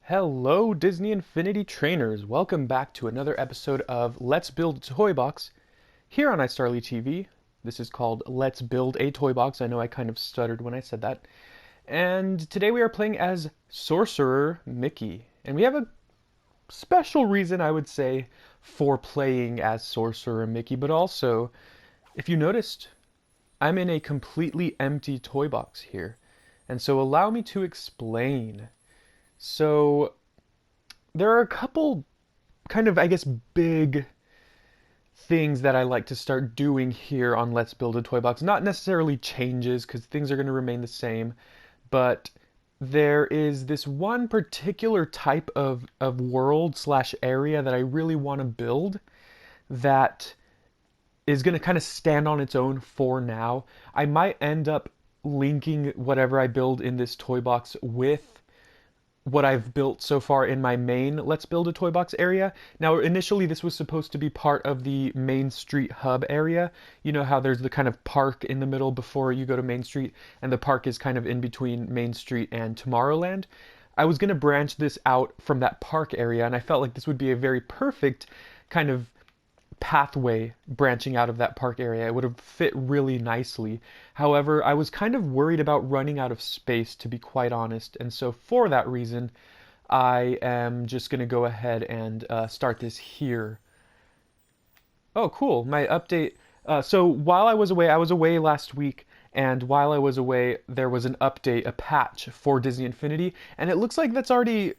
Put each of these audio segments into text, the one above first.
Hello, Disney Infinity trainers. Welcome back to another episode of Let's Build a Toybox here on iStarlyTV. This is called Let's Build a Toybox. I know I kind of stuttered when I said that. And today we are playing as Sorcerer Mickey. And we have a special reason, I would say, for playing as Sorcerer Mickey. But also, if you noticed, I'm in a completely empty Toybox here. And so allow me to explain. So there are a couple kind of, I guess, big things that I like to start doing here on Let's Build a Toy Box. Not necessarily changes, because things are going to remain the same, but there is this one particular type of world slash area that I really want to build that is going to kind of stand on its own for now. I might end up linking whatever I build in this toy box with what I've built so far in my main Let's Build a Toy Box area. Now, initially this was supposed to be part of the Main Street hub area. You know how there's the kind of park in the middle before you go to Main Street, and the park is kind of in between Main Street and Tomorrowland. I was going to branch this out from that park area, and I felt like this would be a very perfect kind of pathway branching out of that park area. It would have fit really nicely. However, I was kind of worried about running out of space, to be quite honest. And so for that reason, I am just going to go ahead and start this here. Oh, cool. My update. So while I was away last week. And while I was away, there was an update, a patch for Disney Infinity. And it looks like that's already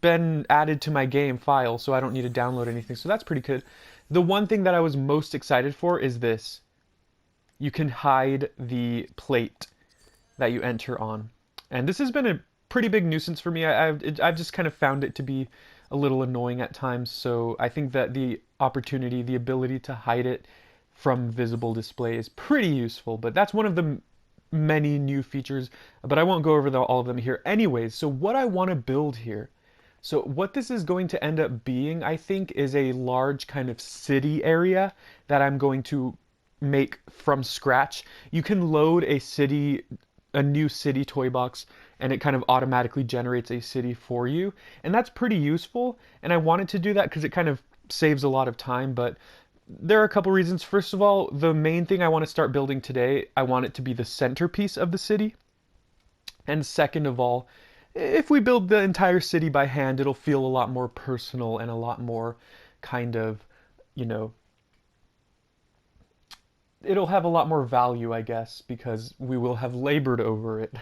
been added to my game file, so I don't need to download anything. So that's pretty good. The one thing that I was most excited for is this. You can hide the plate that you enter on. And this has been a pretty big nuisance for me. I've just kind of found it to be a little annoying at times. So I think that the opportunity, the ability to hide it from visible display is pretty useful. But that's one of the many new features. But I won't go over all of them here. Anyways, so what I want to build here. So what this is going to end up being, I think, is a large kind of city area that I'm going to make from scratch. You can load a new city toy box, and it kind of automatically generates a city for you. And that's pretty useful. And I wanted to do that because it kind of saves a lot of time, but there are a couple reasons. First of all, the main thing I want to start building today, I want it to be the centerpiece of the city. And second of all, if we build the entire city by hand, it'll feel a lot more personal and a lot more kind of, you know, it'll have a lot more value, I guess, because we will have labored over it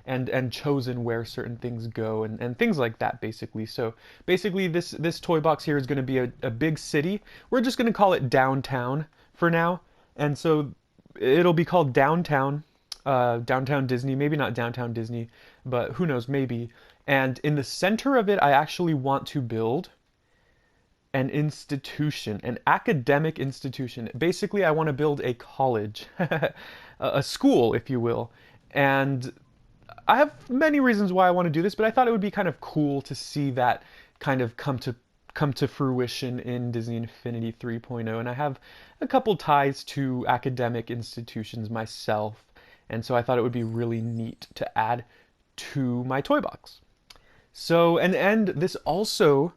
and chosen where certain things go and things like that, basically. So basically this toy box here is going to be a big city. We're just going to call it downtown for now. And so it'll be called downtown. Downtown Disney, maybe not downtown Disney, but who knows, maybe. And in the center of it, I actually want to build an institution, an academic institution. Basically, I want to build a college, a school, if you will. And I have many reasons why I want to do this, but I thought it would be kind of cool to see that kind of come to fruition in Disney Infinity 3.0. And I have a couple ties to academic institutions myself. And so I thought it would be really neat to add to my toy box. So, and this also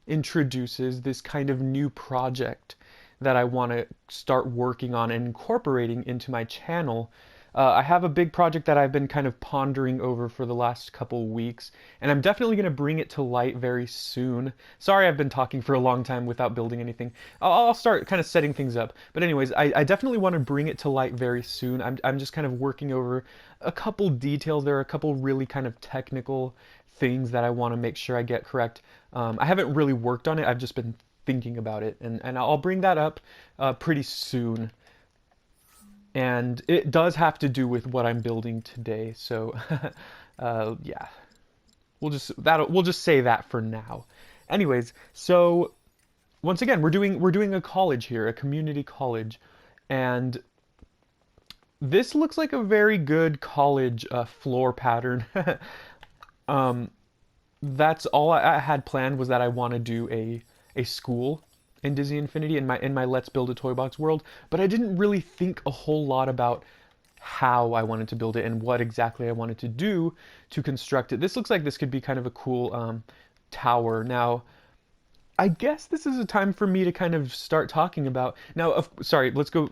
introduces this kind of new project that I want to start working on and incorporating into my channel. I have a big project that I've been kind of pondering over for the last couple weeks, and I'm definitely going to bring it to light very soon. Sorry I've been talking for a long time without building anything. I'll start kind of setting things up. But anyways, I definitely want to bring it to light very soon. I'm just kind of working over a couple details. There are a couple really kind of technical things that I want to make sure I get correct. I haven't really worked on it. I've just been thinking about it, and I'll bring that up pretty soon. And it does have to do with what I'm building today, so yeah, we'll just say that for now. Anyways, so once again, we're doing a college here, a community college, and this looks like a very good college floor pattern. That's all I had planned, was that I want to do a school in Disney Infinity in my Let's Build a Toy Box world, but I didn't really think a whole lot about how I wanted to build it and what exactly I wanted to do to construct it. This looks like this could be kind of a cool tower. Now, I guess this is a time for me to kind of start talking about now. Sorry, let's go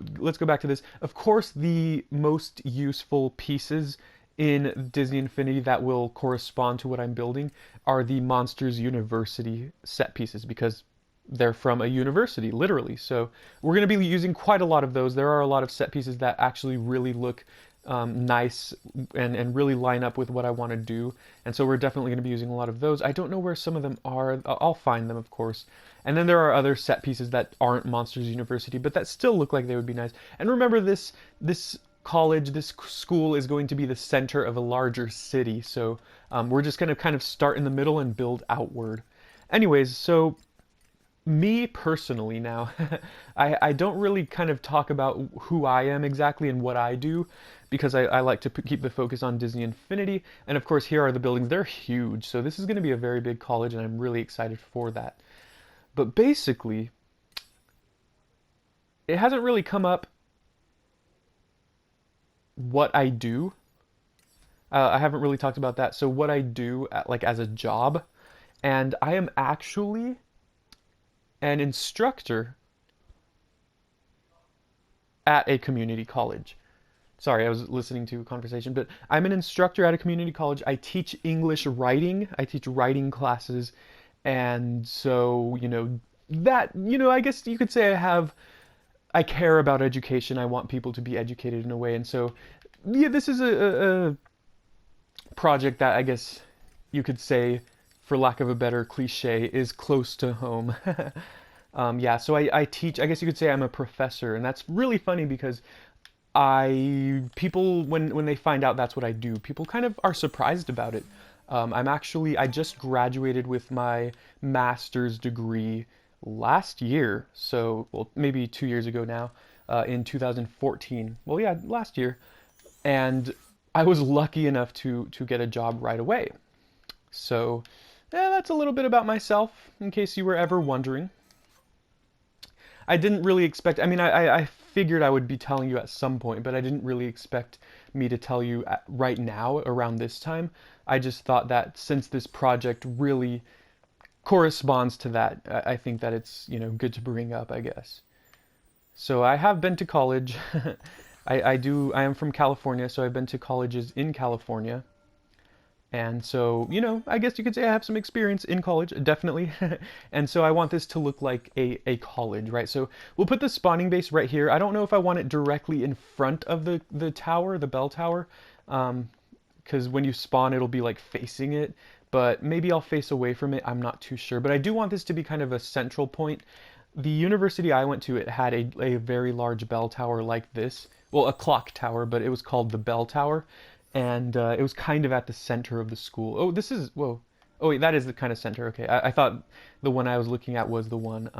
back to this. Of course, the most useful pieces in Disney Infinity that will correspond to what I'm building are the Monsters University set pieces because they're from a university, literally. So we're going to be using quite a lot of those. There are a lot of set pieces that actually really look nice and really line up with what I want to do. And so we're definitely going to be using a lot of those. I don't know where some of them are. I'll find them, of course. And then there are other set pieces that aren't Monsters University, but that still look like they would be nice. And remember, this college, this school is going to be the center of a larger city. So we're just going to kind of start in the middle and build outward. Anyways, so me personally now, I don't really kind of talk about who I am exactly and what I do because I like to keep the focus on Disney Infinity. And of course, here are the buildings. They're huge. So this is going to be a very big college, and I'm really excited for that. But basically, it hasn't really come up what I do. I haven't really talked about that. So what I do like as a job, and I am actually an instructor at a community college. Sorry, I was listening to a conversation, but I'm an instructor at a community college. I teach English writing. I teach writing classes. And so, I guess you could say I care about education. I want people to be educated in a way. And so, yeah, this is a project that I guess you could say, for lack of a better cliche, is close to home. Yeah, so I teach, I guess you could say I'm a professor, and that's really funny because people, when they find out that's what I do, people kind of are surprised about it. I just graduated with my master's degree last year, so, well, maybe 2 years ago now, in 2014. Well, yeah, last year. And I was lucky enough to get a job right away. So, yeah, that's a little bit about myself, in case you were ever wondering. I didn't really expect, I mean, I figured I would be telling you at some point, but I didn't really expect me to tell you right now around this time. I just thought that since this project really corresponds to that, I think that it's, good to bring up, I guess. So I have been to college. I am from California, so I've been to colleges in California. And so, I guess you could say I have some experience in college, definitely. And so I want this to look like a college, right? So we'll put the spawning base right here. I don't know if I want it directly in front of the tower, the bell tower, because when you spawn, it'll be like facing it. But maybe I'll face away from it. I'm not too sure. But I do want this to be kind of a central point. The university I went to, it had a very large bell tower like this. Well, a clock tower, but it was called the bell tower. And it was kind of at the center of the school. Oh, whoa. Oh, wait, that is the kind of center. Okay, I thought the one I was looking at was the one.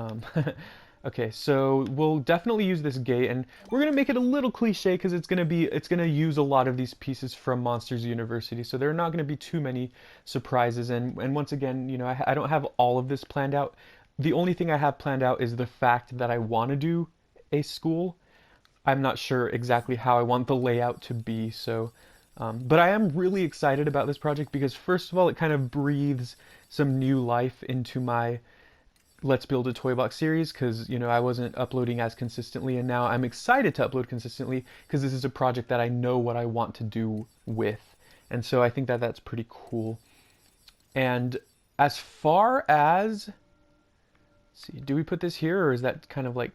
Okay, so we'll definitely use this gate, and we're gonna make it a little cliche because it's gonna use a lot of these pieces from Monsters University. So there are not gonna be too many surprises. And once again, I don't have all of this planned out. The only thing I have planned out is the fact that I want to do a school. I'm not sure exactly how I want the layout to be, so. But I am really excited about this project because first of all, it kind of breathes some new life into my Let's Build a Toybox series because, I wasn't uploading as consistently, and now I'm excited to upload consistently because this is a project that I know what I want to do with. And so I think that that's pretty cool. And as far as, let's see, do we put this here or is that kind of like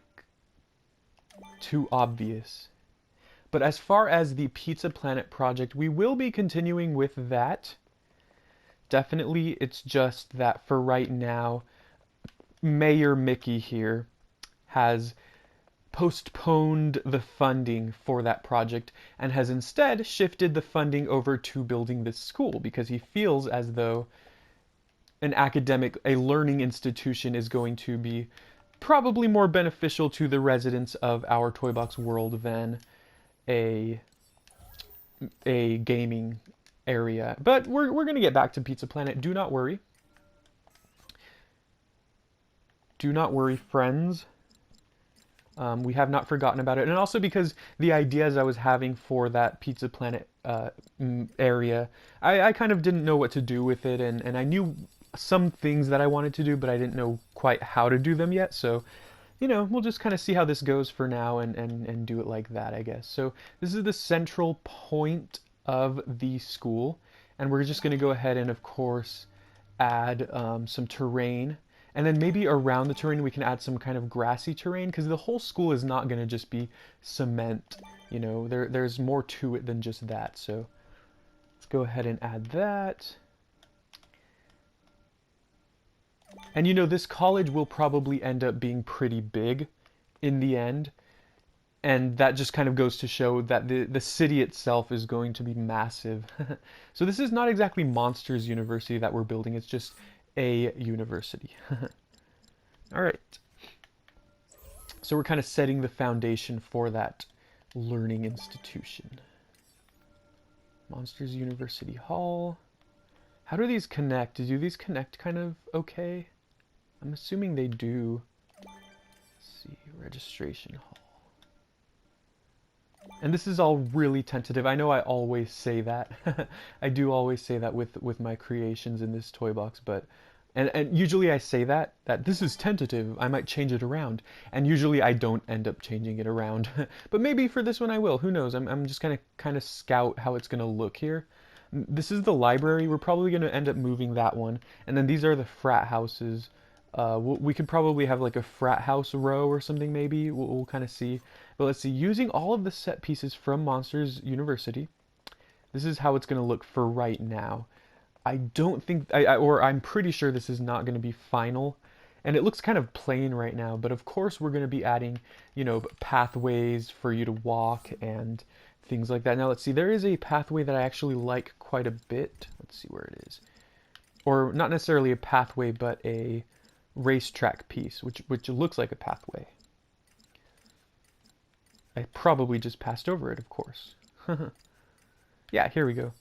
too obvious? But as far as the Pizza Planet project, we will be continuing with that. Definitely, it's just that for right now, Mayor Mickey here has postponed the funding for that project and has instead shifted the funding over to building this school because he feels as though a learning institution is going to be probably more beneficial to the residents of our Toybox world than a gaming area. But we're going to get back to Pizza Planet. Do not worry. Do not worry, friends. We have not forgotten about it, and also because the ideas I was having for that Pizza Planet area, I kind of didn't know what to do with it, and I knew some things that I wanted to do, but I didn't know quite how to do them yet. So, you know, we'll just kind of see how this goes for now and do it like that, I guess. So this is the central point of the school, and we're just going to go ahead and, of course, add some terrain. And then maybe around the terrain we can add some kind of grassy terrain, because the whole school is not going to just be cement. You know, there's more to it than just that. So let's go ahead and add that. And you know, this college will probably end up being pretty big in the end. And that just kind of goes to show that the city itself is going to be massive. So this is not exactly Monsters University that we're building, it's just a university. All right. So we're kind of setting the foundation for that learning institution. Monsters University Hall. How do these connect? Do these connect kind of okay? I'm assuming they do. Let's see, registration hall. And this is all really tentative. I know I always say that. I do always say that with my creations in this toy box, but and usually I say that this is tentative. I might change it around, and usually I don't end up changing it around. But maybe for this one I will. Who knows? I'm just gonna kind of scout how it's gonna look here. This is the library. We're probably gonna end up moving that one, and then these are the frat houses. We could probably have like a frat house row or something maybe. We'll kind of see. But let's see, using all of the set pieces from Monsters University, this is how it's going to look for right now. I don't think, or I'm pretty sure this is not going to be final. And it looks kind of plain right now, but of course we're going to be adding, you know, pathways for you to walk and things like that. Now let's see, there is a pathway that I actually like quite a bit. Let's see where it is. Or not necessarily a pathway, but a racetrack piece, which looks like a pathway. I probably just passed over it, of course. Yeah, here we go.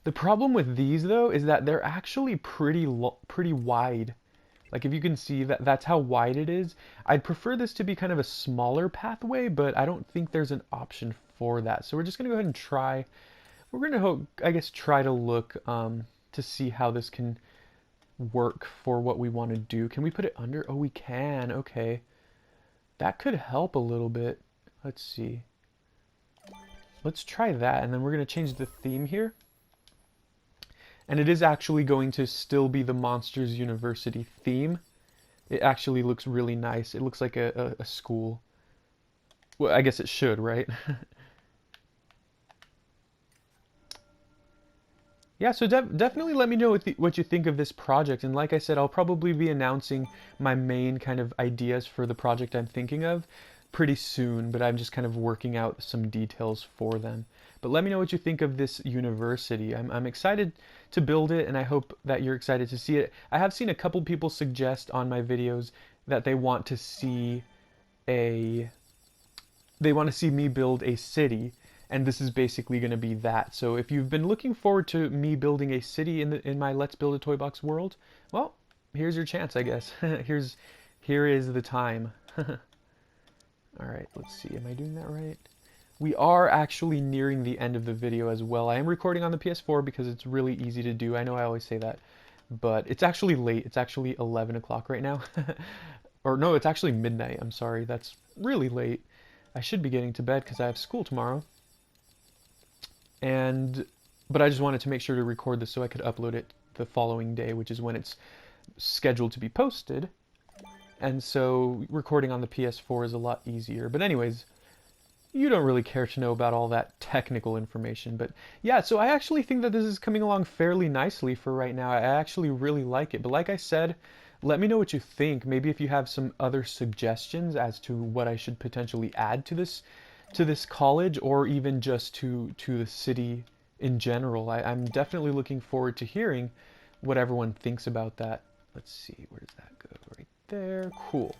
The problem with these, though, is that they're actually pretty wide. Like, if you can see, that's how wide it is. I'd prefer this to be kind of a smaller pathway, but I don't think there's an option for that. So we're just going to go ahead and try. We're going to, I guess, try to look to see how this can work for what we want to do. Can we put it under? Oh, we can. Okay. That could help a little bit. Let's see. Let's try that, and then we're going to change the theme here. And it is actually going to still be the Monsters University theme. It actually looks really nice. It looks like a school. Well, I guess it should, right? Yeah, so definitely let me know what you think of this project. And like I said, I'll probably be announcing my main kind of ideas for the project I'm thinking of pretty soon, but I'm just kind of working out some details for them. But let me know what you think of this university. I'm excited to build it, and I hope that you're excited to see it. I have seen a couple people suggest on my videos that they want to see me build a city, and this is basically going to be that. So if you've been looking forward to me building a city in my Let's Build a Toy Box world, well, here's your chance, I guess. Here is the time. All right, let's see. Am I doing that right? We are actually nearing the end of the video as well. I am recording on the PS4 because it's really easy to do. I know I always say that, but it's actually late. It's actually 11 o'clock right now. Or no, it's actually midnight. I'm sorry. That's really late. I should be getting to bed because I have school tomorrow. But I just wanted to make sure to record this so I could upload it the following day, which is when it's scheduled to be posted. And so recording on the PS4 is a lot easier. But anyways, you don't really care to know about all that technical information. But yeah, so I actually think that this is coming along fairly nicely for right now. I actually really like it. But like I said, let me know what you think. Maybe if you have some other suggestions as to what I should potentially add to this college, or even just to the city in general. I'm definitely looking forward to hearing what everyone thinks about that. Let's see, where does that go? Right there. Cool.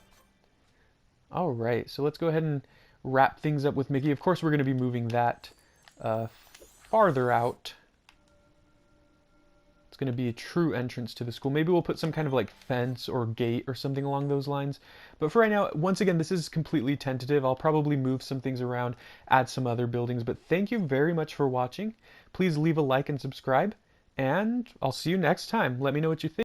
All right, so let's go ahead and wrap things up with Mickey. Of course, we're going to be moving that farther out It's going to be a true entrance to the school. Maybe we'll put some kind of like fence or gate or something along those lines. But for right now, once again, this is completely tentative. I'll probably move some things around, add some other buildings. But thank you very much for watching. Please leave a like and subscribe. And I'll see you next time. Let me know what you think.